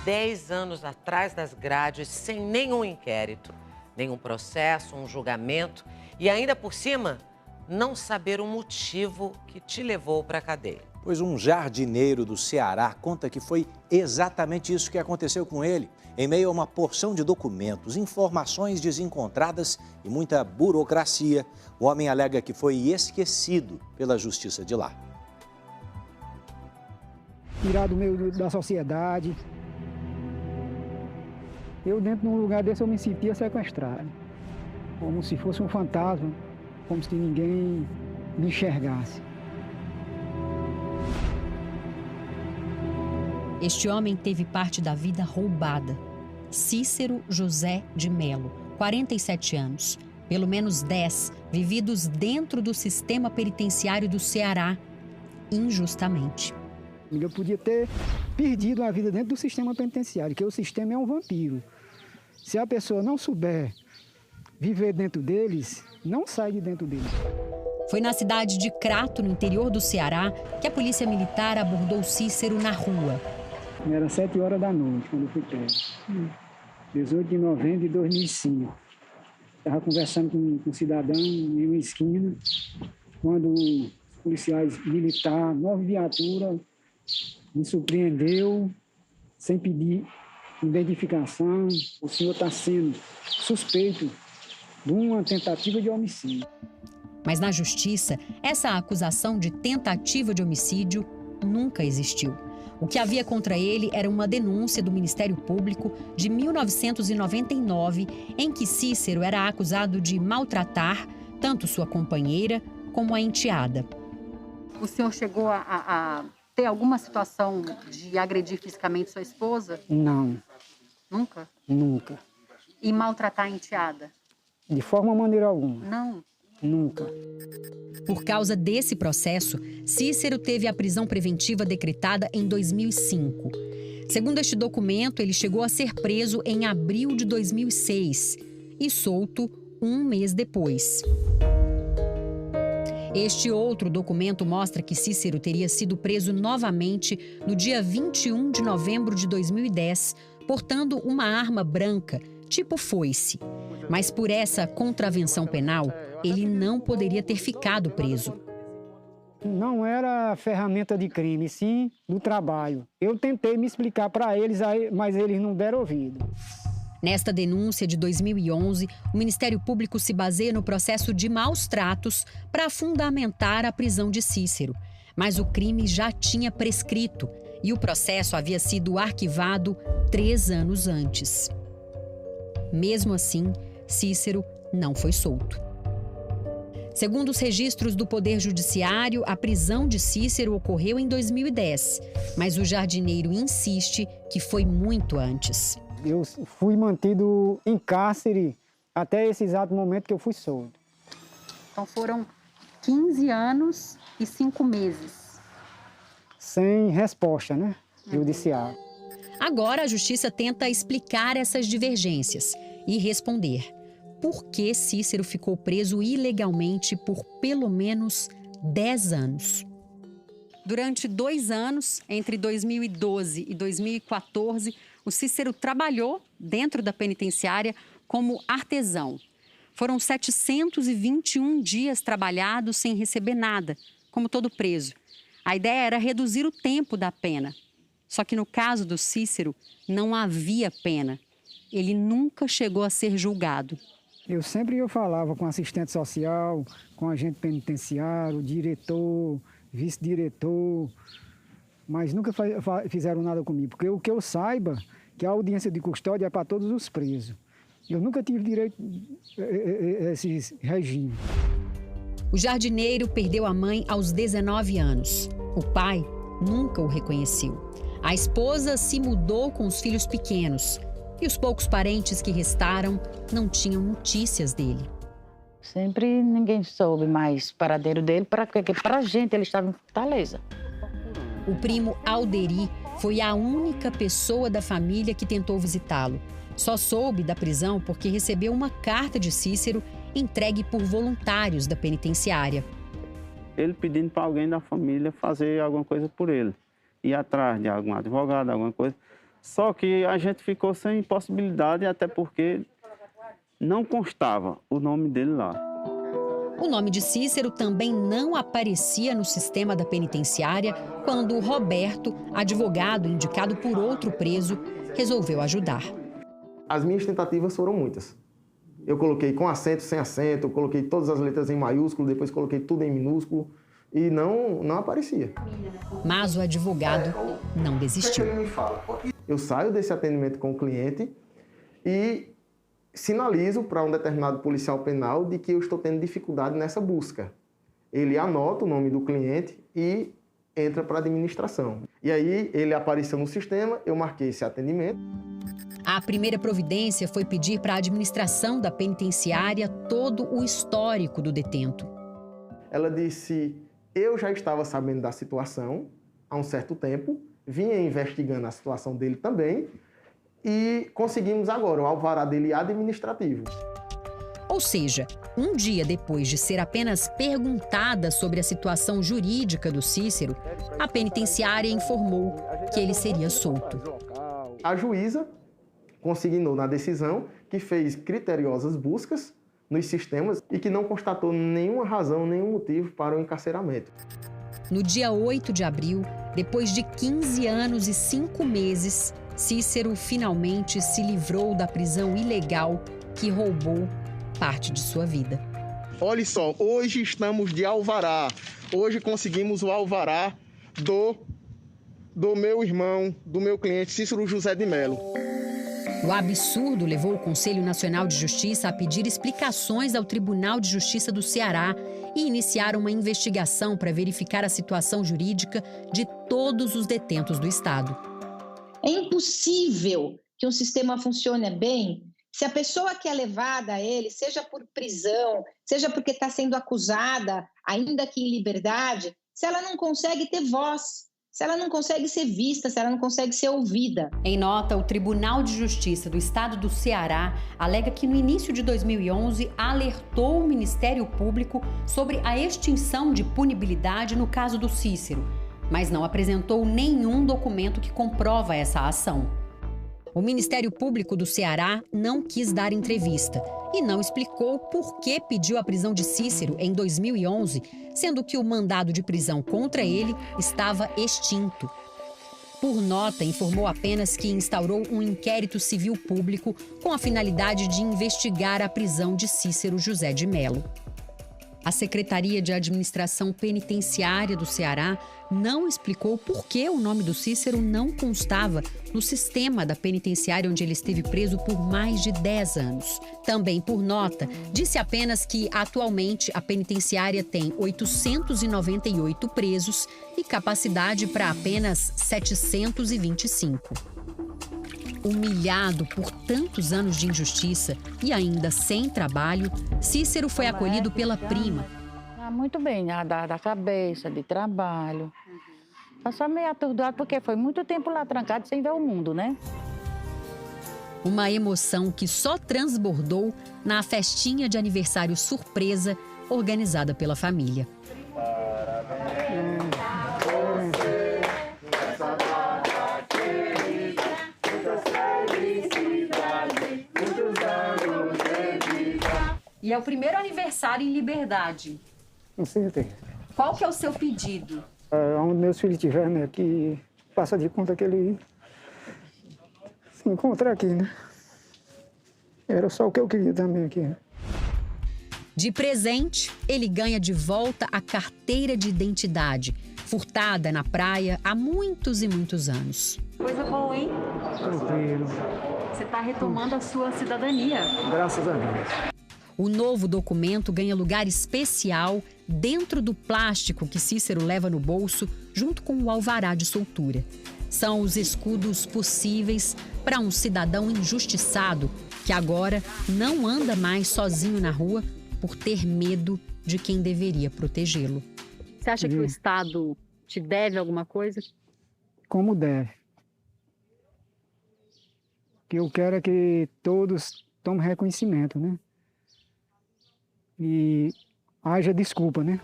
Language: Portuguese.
10 anos atrás das grades, sem nenhum inquérito, nenhum processo, um julgamento e ainda por cima, não saber o motivo que te levou para a cadeia. Pois um jardineiro do Ceará conta que foi exatamente isso que aconteceu com ele. Em meio a uma porção de documentos, informações desencontradas e muita burocracia, o homem alega que foi esquecido pela justiça de lá. Tirar do meio da sociedade. Eu, dentro de um lugar desse, eu me sentia sequestrado. Como se fosse um fantasma, como se ninguém me enxergasse. Este homem teve parte da vida roubada. Cícero José de Melo, 47 anos. Pelo menos 10 vividos dentro do sistema penitenciário do Ceará, injustamente. Eu podia ter perdido a vida dentro do sistema penitenciário, porque o sistema é um vampiro. Se a pessoa não souber viver dentro deles, não sai de dentro deles. Foi na cidade de Crato, no interior do Ceará, que a polícia militar abordou Cícero na rua. Era 7 horas da noite, quando eu fui pego. 18 de novembro de 2005. Estava conversando com um cidadão em uma esquina, quando os policiais militares, 9 viaturas, me surpreendeu, sem pedir identificação. O senhor está sendo suspeito de uma tentativa de homicídio. Mas na justiça, essa acusação de tentativa de homicídio nunca existiu. O que havia contra ele era uma denúncia do Ministério Público de 1999, em que Cícero era acusado de maltratar tanto sua companheira como a enteada. O senhor chegou a ter alguma situação de agredir fisicamente sua esposa? Não. Nunca? Nunca. E maltratar a enteada? De forma maneira alguma. Não? Nunca. Por causa desse processo, Cícero teve a prisão preventiva decretada em 2005. Segundo este documento, ele chegou a ser preso em abril de 2006 e solto um mês depois. Este outro documento mostra que Cícero teria sido preso novamente no dia 21 de novembro de 2010, portando uma arma branca, tipo foice. Mas por essa contravenção penal, ele não poderia ter ficado preso. Não era ferramenta de crime, sim do trabalho. Eu tentei me explicar para eles, mas eles não deram ouvido. Nesta denúncia de 2011, o Ministério Público se baseia no processo de maus tratos para fundamentar a prisão de Cícero. Mas o crime já tinha prescrito e o processo havia sido arquivado 3 anos antes. Mesmo assim, Cícero não foi solto. Segundo os registros do Poder Judiciário, a prisão de Cícero ocorreu em 2010, mas o jardineiro insiste que foi muito antes. Eu fui mantido em cárcere até esse exato momento que eu fui solto. Então foram 15 anos e 5 meses. Sem resposta, né? Judicial. Agora a Justiça tenta explicar essas divergências e responder por que Cícero ficou preso ilegalmente por pelo menos 10 anos. Durante 2 anos, entre 2012 e 2014, o Cícero trabalhou dentro da penitenciária como artesão. Foram 721 dias trabalhados sem receber nada, como todo preso. A ideia era reduzir o tempo da pena. Só que no caso do Cícero, não havia pena. Ele nunca chegou a ser julgado. Eu falava com assistente social, com agente penitenciário, diretor, vice-diretor, mas nunca fizeram nada comigo, porque o que eu saiba, que a audiência de custódia é para todos os presos. Eu nunca tive direito a esse regime. O jardineiro perdeu a mãe aos 19 anos. O pai nunca o reconheceu. A esposa se mudou com os filhos pequenos. E os poucos parentes que restaram não tinham notícias dele. Sempre ninguém soube mais o paradeiro dele, porque para a gente ele estava em Fortaleza. O primo Alderi foi a única pessoa da família que tentou visitá-lo. Só soube da prisão porque recebeu uma carta de Cícero entregue por voluntários da penitenciária. Ele pedindo para alguém da família fazer alguma coisa por ele. Ir atrás de algum advogado, alguma coisa, Só que a gente ficou sem possibilidade, até porque não constava o nome dele lá. O nome de Cícero também não aparecia no sistema da penitenciária quando Roberto, advogado indicado por outro preso, resolveu ajudar. As minhas tentativas foram muitas. Eu coloquei com acento, sem acento, eu coloquei todas as letras em maiúsculo, depois coloquei tudo em minúsculo e não aparecia. Mas o advogado não desistiu. Eu saio desse atendimento com o cliente e sinalizo para um determinado policial penal de que eu estou tendo dificuldade nessa busca. Ele anota o nome do cliente e entra para a administração. E aí ele apareceu no sistema, eu marquei esse atendimento. A primeira providência foi pedir para a administração da penitenciária todo o histórico do detento. Ela disse, eu já estava sabendo da situação há um certo tempo, vinha investigando a situação dele também e conseguimos agora o alvará dele administrativo. Ou seja, um dia depois de ser apenas perguntada sobre a situação jurídica do Cícero, a penitenciária informou que ele seria solto. A juíza consignou na decisão que fez criteriosas buscas nos sistemas e que não constatou nenhuma razão, nenhum motivo para o encarceramento. No dia 8 de abril, depois de 15 anos e 5 meses, Cícero finalmente se livrou da prisão ilegal que roubou parte de sua vida. Olha só, hoje estamos de alvará. Hoje conseguimos o alvará do meu irmão, do meu cliente Cícero José de Melo. O absurdo levou o Conselho Nacional de Justiça a pedir explicações ao Tribunal de Justiça do Ceará e iniciar uma investigação para verificar a situação jurídica de todos os detentos do estado. É impossível que um sistema funcione bem se a pessoa que é levada a ele, seja por prisão, seja porque está sendo acusada, ainda que em liberdade, se ela não consegue ter voz, se ela não consegue ser vista, se ela não consegue ser ouvida. Em nota, o Tribunal de Justiça do Estado do Ceará alega que no início de 2011 alertou o Ministério Público sobre a extinção de punibilidade no caso do Cícero, mas não apresentou nenhum documento que comprova essa ação. O Ministério Público do Ceará não quis dar entrevista e não explicou por que pediu a prisão de Cícero em 2011, sendo que o mandado de prisão contra ele estava extinto. Por nota, informou apenas que instaurou um inquérito civil público com a finalidade de investigar a prisão de Cícero José de Melo. A Secretaria de Administração Penitenciária do Ceará não explicou por que o nome do Cícero não constava no sistema da penitenciária onde ele esteve preso por mais de 10 anos. Também, por nota, disse apenas que, atualmente, a penitenciária tem 898 presos e capacidade para apenas 725. Humilhado por tantos anos de injustiça e ainda sem trabalho, Cícero foi acolhido pela prima. Muito bem, da cabeça, de trabalho. Passou meio atordoado porque foi muito tempo lá trancado sem ver o mundo, né? Uma emoção que só transbordou na festinha de aniversário surpresa organizada pela família. E é o primeiro aniversário em liberdade. Com certeza. Qual que é o seu pedido? Onde meus filhos estiverem, né, que faça de conta que ele se encontra aqui, né? Era só o que eu queria também aqui. De presente, ele ganha de volta a carteira de identidade, furtada na praia há muitos e muitos anos. Coisa boa, hein? Tranquilo. Você está retomando a sua cidadania. Graças a Deus. O novo documento ganha lugar especial dentro do plástico que Cícero leva no bolso, junto com o alvará de soltura. São os escudos possíveis para um cidadão injustiçado que agora não anda mais sozinho na rua por ter medo de quem deveria protegê-lo. Você acha que o Estado te deve alguma coisa? Como deve. O que eu quero é que todos tomem reconhecimento, né? E haja desculpa, né?